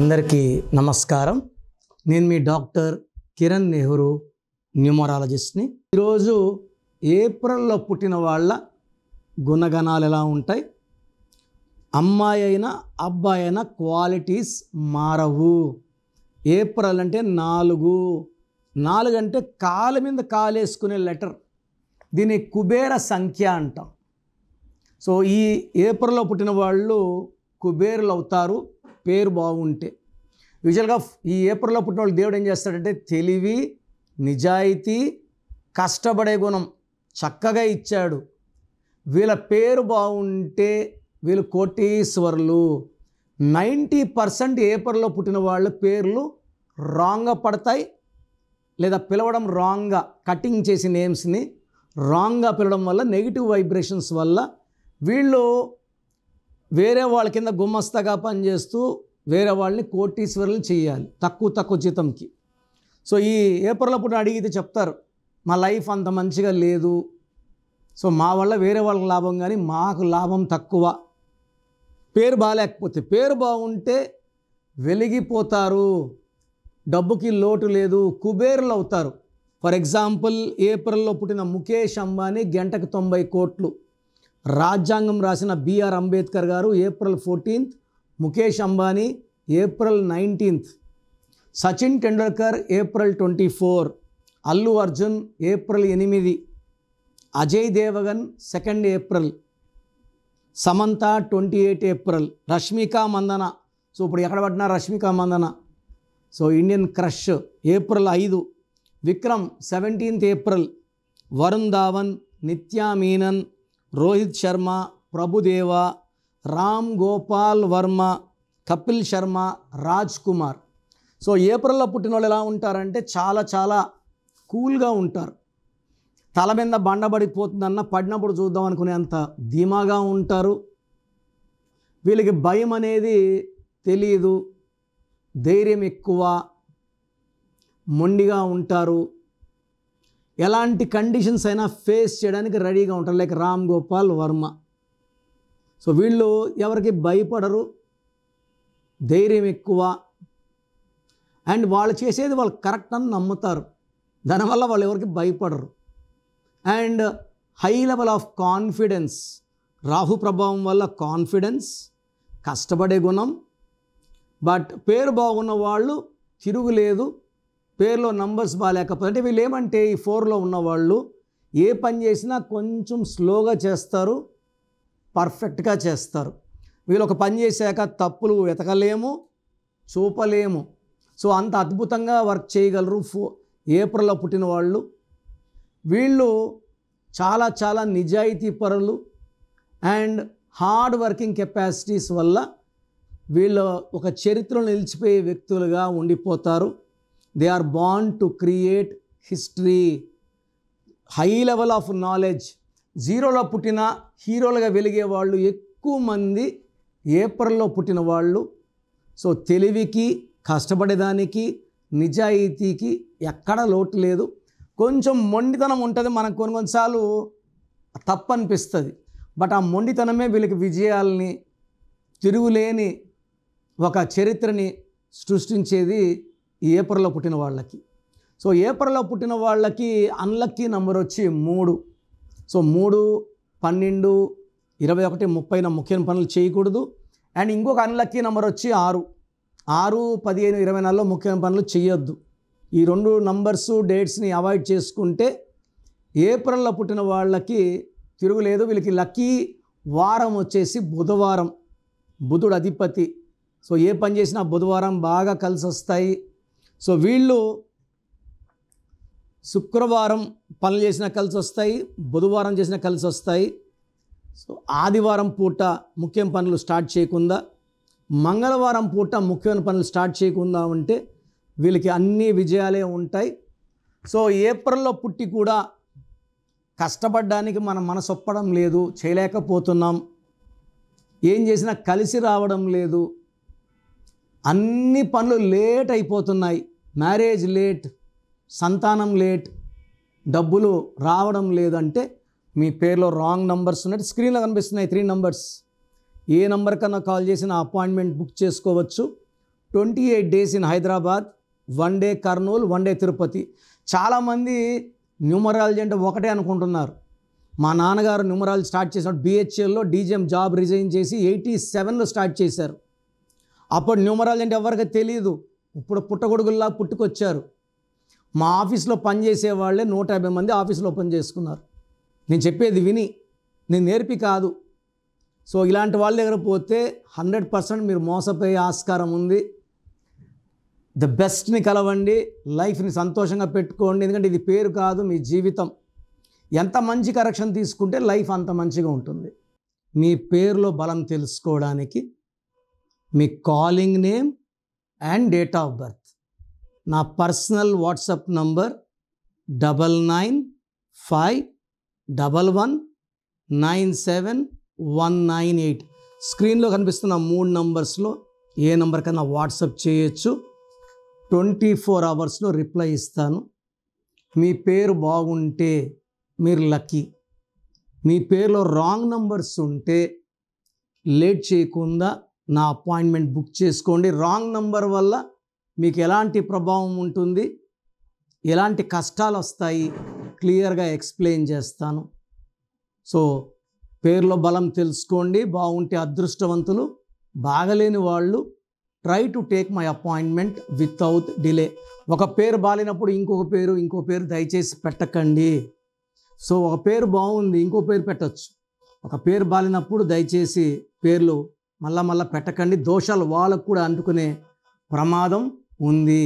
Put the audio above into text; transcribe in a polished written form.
అందరికీ నమస్కారం. నేను మీ డాక్టర్ కిరణ్ నెహ్రూ, న్యూమరాలజిస్ట్ని. ఈరోజు ఏప్రిల్లో పుట్టిన వాళ్ళ గుణగణాలు ఎలా ఉంటాయి, అమ్మాయి అయినా అబ్బాయి అయినా క్వాలిటీస్ మారవు. ఏప్రిల్ అంటే 4 అంటే కాలు మీద కాలేసుకునే లెటర్, దీన్ని కుబేర సంఖ్య అంటాం. సో ఈ ఏప్రిల్లో పుట్టిన వాళ్ళు కుబేరులు అవుతారు పేరు బాగుంటే. యూజువల్గా ఈ ఏప్రిల్లో పుట్టిన వాళ్ళు దేవుడు ఏం చేస్తాడంటే తెలివి, నిజాయితీ, కష్టపడే గుణం చక్కగా ఇచ్చాడు. వీళ్ళ పేరు బాగుంటే వీళ్ళు కోటీశ్వరులు. 90% ఏప్రిల్లో పుట్టిన వాళ్ళ పేర్లు రాంగ్గా పడతాయి, లేదా పిలవడం రాంగ్గా, కటింగ్ చేసి నేమ్స్ని రాంగ్గా పిలవడం వల్ల, నెగిటివ్ వైబ్రేషన్స్ వల్ల వీళ్ళు వేరే వాళ్ళ కింద గుమస్తగా పనిచేస్తూ వేరే వాళ్ళని కోటీశ్వరులు చేయాలి తక్కువ జీతంకి. సో ఈ ఏప్రిల్లో పుట్టిన అడిగితే చెప్తారు, మా లైఫ్ అంత మంచిగా లేదు, సో మా వల్ల వేరే వాళ్ళకి లాభం కానీ మాకు లాభం తక్కువ. పేరు బాగాలేకపోతే, పేరు బాగుంటే వెలిగిపోతారు, డబ్బుకి లోటు లేదు, కుబేరులు అవుతారు. ఫర్ ఎగ్జాంపుల్ ఏప్రిల్లో పుట్టిన ముఖేష్ అంబానీ గంటకు 90 కోట్లు. రాజ్యాంగం రాసిన BR Ambedkar garu April 14th, Mukesh Ambani April 19th, Sachin Tendulkar April 24, Allu Arjun April 8, Ajay Devgan 2nd April, Samantha 28 April, Rashmika Mandanna, so ఇప్పుడు ఎక్కడ పట్టినా Rashmika Mandanna, so Indian crush April 5, Vikram 17th April, Varun Dhawan, Nithya Menen, Rohit Sharma, Prabhudeva, Ram Gopal Varma, Kapil Sharma, Raj Kumar. So ఏప్రిల్లో పుట్టిన వాళ్ళు ఎలా ఉంటారంటే చాలా కూల్గా ఉంటారు. తల మీద బండబడిపోతుందన్న పడినప్పుడు చూద్దాం అనుకునేంత ధీమాగా ఉంటారు. వీళ్ళకి భయం అనేది తెలియదు, ధైర్యం ఎక్కువ, మొండిగా ఉంటారు. ఎలాంటి కండిషన్స్ అయినా ఫేస్ చేయడానికి రెడీగా ఉంటారు, లైక్ రామ్ గోపాల్ వర్మ. సో వీళ్ళు ఎవరికి భయపడరు, ధైర్యం ఎక్కువ, అండ్ వాళ్ళు చేసేది వాళ్ళు కరెక్ట్ అని నమ్ముతారు, దానివల్ల వాళ్ళు ఎవరికి భయపడరు. And high level of confidence, Rahu ప్రభావం వల్ల కాన్ఫిడెన్స్, కష్టపడే గుణం. బట్ పేరు బాగున్న వాళ్ళు తిరుగులేదు, పేరులో నంబర్స్ బాగాలేకపోతే, అంటే వీళ్ళు ఏమంటే ఈ 4లో ఉన్నవాళ్ళు ఏ పని చేసినా కొంచెం స్లోగా చేస్తారు, పర్ఫెక్ట్గా చేస్తారు. వీళ్ళు ఒక పని చేశాక తప్పులు వెతకలేము, చూపలేము. సో అంత అద్భుతంగా వర్క్ చేయగలరు ఏప్రిల్లో పుట్టిన వాళ్ళు. వీళ్ళు చాలా నిజాయితీ పరులు అండ్ హార్డ్ వర్కింగ్ కెపాసిటీస్ వల్ల వీళ్ళు ఒక చరిత్రలో నిలిచిపోయే వ్యక్తులుగా ఉండిపోతారు. They are born to create history. High level of knowledge, 0లో పుట్టిన హీరోలుగా వెలిగే వాళ్ళు ఎక్కువ మంది ఏప్రిల్లో పుట్టిన వాళ్ళు. సో తెలివికి, కష్టపడేదానికి, నిజాయితీకి ఎక్కడ లోటు లేదు. కొంచెం మొండితనం ఉంటుంది, మనకు కొన్నిసార్లు తప్పు అనిపిస్తుంది, బట్ ఆ మొండితనమే వీళ్ళకి విజయాల్ని, తిరుగులేని ఒక చరిత్రని సృష్టించేది ఈ ఏప్రిల్లో పుట్టిన వాళ్ళకి. సో ఏప్రిల్లో పుట్టిన వాళ్ళకి అన్లక్కీ నెంబర్ వచ్చి 3. సో 3, 12, 21, 30 ముఖ్యమైన పనులు చేయకూడదు. అండ్ ఇంకొక అన్లక్కీ నెంబర్ వచ్చి 6, 15, 24లో ముఖ్యమైన పనులు చేయొద్దు. ఈ 2 నంబర్స్, డేట్స్ని అవాయిడ్ చేసుకుంటే ఏప్రిల్లో పుట్టిన వాళ్ళకి తిరుగులేదు. వీళ్ళకి లక్కీ వారం వచ్చేసి బుధవారం, బుధుడు అధిపతి. సో ఏ పని చేసినా బుధవారం బాగా కలిసి వస్తాయి. సో వీళ్ళు శుక్రవారం పనులు చేసినా కలిసి వస్తాయి, బుధవారం చేసినా కలిసి వస్తాయి. సో ఆదివారం పూట ముఖ్యమైన పనులు స్టార్ట్ చేయకుండా, మంగళవారం పూట ముఖ్యమైన పనులు స్టార్ట్ చేయకుండా ఉంటే వీళ్ళకి అన్ని విజయాలే ఉంటాయి. సో ఏప్రిల్లో పుట్టి కూడా కష్టపడడానికి మన మనసు ఒప్పడం లేదు, చేయలేకపోతున్నాం, ఏం చేసినా కలిసి రావడం లేదు, అన్ని పనులు లేట్ అయిపోతున్నాయి, మ్యారేజ్ లేట్, సంతానం లేట్, డబ్బులు రావడం లేదంటే మీ పేరులో రాంగ్ నంబర్స్ ఉన్నట్టు. స్క్రీన్లో కనిపిస్తున్నాయి 3 నంబర్స్. ఏ నంబర్ కన్నా కాల్ చేసిన అపాయింట్మెంట్ బుక్ చేసుకోవచ్చు. 28 days in Hyderabad, 1 day Kurnool, 1 day Tirupati. చాలామంది న్యూమరాలజీ అంటే ఒకటే అనుకుంటున్నారు. మా నాన్నగారు న్యూమరాలజీ స్టార్ట్ చేసినప్పుడు BHLలో DGM జాబ్ రిజైన్ చేసి 87లో స్టార్ట్ చేశారు. అప్పుడు న్యూమరాలజీ అంటే ఎవరికి తెలియదు. ఇప్పుడు పుట్టగొడుగుల్లా పుట్టుకొచ్చారు. మా ఆఫీస్లో పనిచేసే వాళ్ళే 150 మంది ఆఫీస్లో పని చేసుకున్నారు. నేను చెప్పేది విని, నేను నేర్పి కాదు. సో ఇలాంటి వాళ్ళ దగ్గర పోతే 100% మీరు మోసపోయే ఆస్కారం ఉంది. ద బెస్ట్ని కలవండి, లైఫ్ని సంతోషంగా పెట్టుకోండి. ఎందుకంటే ఇది పేరు కాదు, మీ జీవితం. ఎంత మంచి కరెక్షన్ తీసుకుంటే లైఫ్ అంత మంచిగా ఉంటుంది. మీ పేరులో బలం తెలుసుకోవడానికి మీ calling name and date of birth, నా పర్సనల్ వాట్సాప్ నంబర్ 9951197198. స్క్రీన్లో కనిపిస్తున్న 3 నంబర్స్లో ఏ నంబర్ కన్నా వాట్సాప్ చేయొచ్చు. 24 అవర్స్లో రిప్లై ఇస్తాను. మీ పేరు బాగుంటే మీరు లక్కీ. మీ పేరులో రాంగ్ నంబర్స్ ఉంటే లేట్ చేయకుండా నా అపాయింట్మెంట్ బుక్ చేసుకోండి. రాంగ్ నంబర్ వల్ల మీకు ఎలాంటి ప్రభావం ఉంటుంది, ఎలాంటి కష్టాలు వస్తాయి క్లియర్గా ఎక్స్ప్లెయిన్ చేస్తాను. సో పేరులో బలం తెలుసుకోండి, బాగుంటే అదృష్టవంతులు, బాగలేని వాళ్ళు try to take my appointment without delay. ఒక పేరు బాలినప్పుడు ఇంకో పేరు దయచేసి పెట్టకండి. సో ఒక పేరు బాగుంది, ఇంకో పేరు పెట్టచ్చు. ఒక పేరు బాలినప్పుడు దయచేసి పేర్లు మళ్ళా పెట్టకండి. దోషాలు వాళ్ళకు కూడా అంటుకునే ప్రమాదం ఉంది.